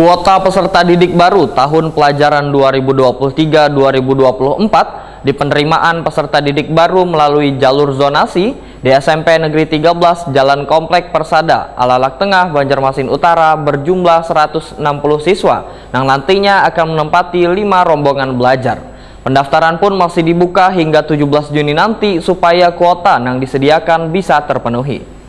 Kuota peserta didik baru tahun pelajaran 2023-2024 di penerimaan peserta didik baru melalui jalur zonasi di SMP Negeri 13 Jalan Komplek Persada, Alalak Tengah, Banjarmasin Utara berjumlah 160 siswa yang nantinya akan menempati 5 rombongan belajar. Pendaftaran pun masih dibuka hingga 17 Juni nanti supaya kuota yang disediakan bisa terpenuhi.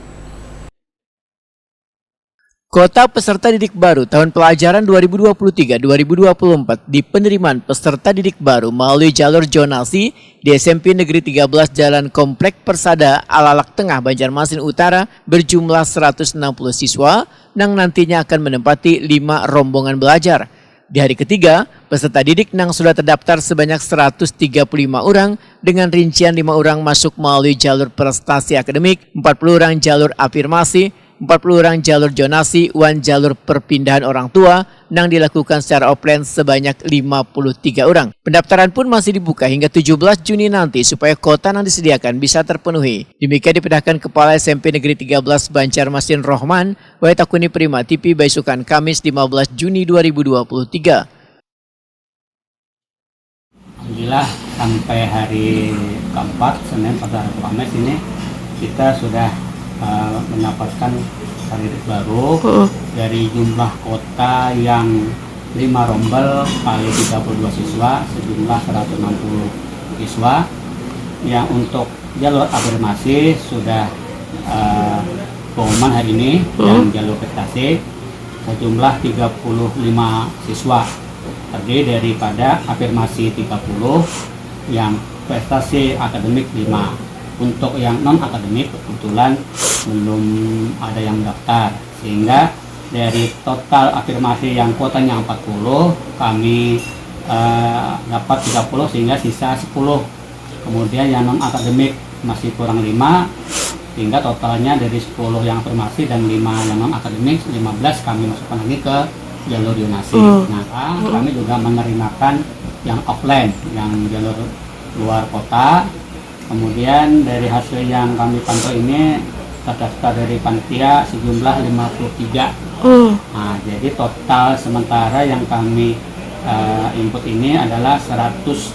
Kuota peserta didik baru tahun pelajaran 2023-2024 di penerimaan peserta didik baru melalui jalur zonasi di SMP Negeri 13 Jalan Komplek Persada, Alalak Tengah, Banjarmasin Utara berjumlah 160 siswa yang nantinya akan menempati 5 rombongan belajar. Di hari ketiga, peserta didik yang sudah terdaftar sebanyak 135 orang dengan rincian 5 orang masuk melalui jalur prestasi akademik, 40 orang jalur afirmasi, 40 orang jalur zonasi, 1 jalur perpindahan orang tua yang dilakukan secara offline sebanyak 53 orang. Pendaftaran pun masih dibuka hingga 17 Juni nanti supaya kuota yang disediakan bisa terpenuhi. Demikian dipindahkan Kepala SMP Negeri 13 Banjarmasin Rohman, Waitakuni Prima TV Baisukan Kamis 15 Juni 2023. Alhamdulillah sampai hari keempat, Senin pada hari Kamis ini kita sudah mendapatkan didik baru dari jumlah kota yang 5 rombel kali 32 siswa sejumlah 160 siswa. Yang untuk jalur afirmasi sudah pengumuman hari ini dan jalur prestasi sejumlah 35 siswa, terdiri daripada afirmasi 30 yang prestasi akademik 5. Untuk yang non-akademik kebetulan belum ada yang daftar, sehingga dari total afirmasi yang kuotanya 40 kami dapat 30 sehingga sisa 10. Kemudian yang non-akademik masih kurang 5 sehingga totalnya dari 10 yang afirmasi dan 5 yang non-akademik 15 kami masukkan lagi ke jalur zonasi. Nah, kami juga menerimakan yang offline, yang jalur luar kota. Kemudian dari hasil yang kami pantau ini terdaftar dari panitia sejumlah 53. Nah, jadi total sementara yang kami input ini adalah 135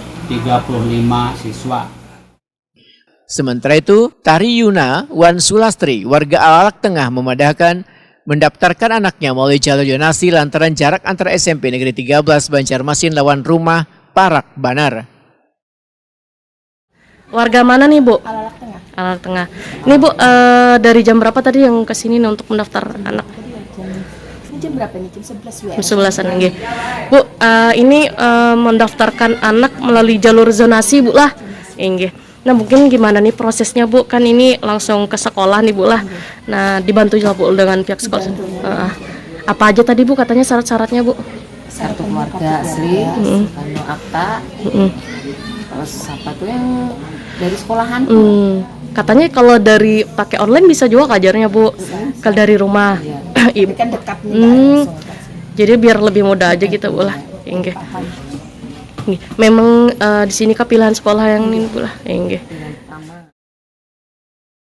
siswa. Sementara itu, Tari Yuna Wan Sulastri, warga Alalak Tengah mendaftarkan anaknya melalui jalur zonasi lantaran jarak antara SMP Negeri 13 Banjarmasin lawan rumah Parak Banar. Warga mana nih, Bu? Alalak Tengah. Alalak Tengah. Ini, Bu, dari jam berapa tadi yang kesini nih untuk mendaftar anak? Ini jam berapa nih? Jam 11 WM. Jam 11-an, nggih. Bu, ini mendaftarkan anak melalui jalur zonasi, Bu lah. Nggih. Nah, mungkin gimana nih prosesnya, Bu? Kan ini langsung ke sekolah nih, Bu lah. Nah, dibantu juga, Bu, dengan pihak sekolah. Apa aja tadi, Bu, katanya syarat-syaratnya, Bu? Kartu keluarga asli, kartu akta, terus apa tuh yang dari sekolahan. Katanya kalau dari pakai online bisa juga kajarnya, Bu. Kalau dari rumah. Ini kan dekat nih. Jadi biar lebih mudah aja gitu, Bu lah. Nggih. Memang di sini kah pilihan sekolah yang ini, Bu lah. Nggih.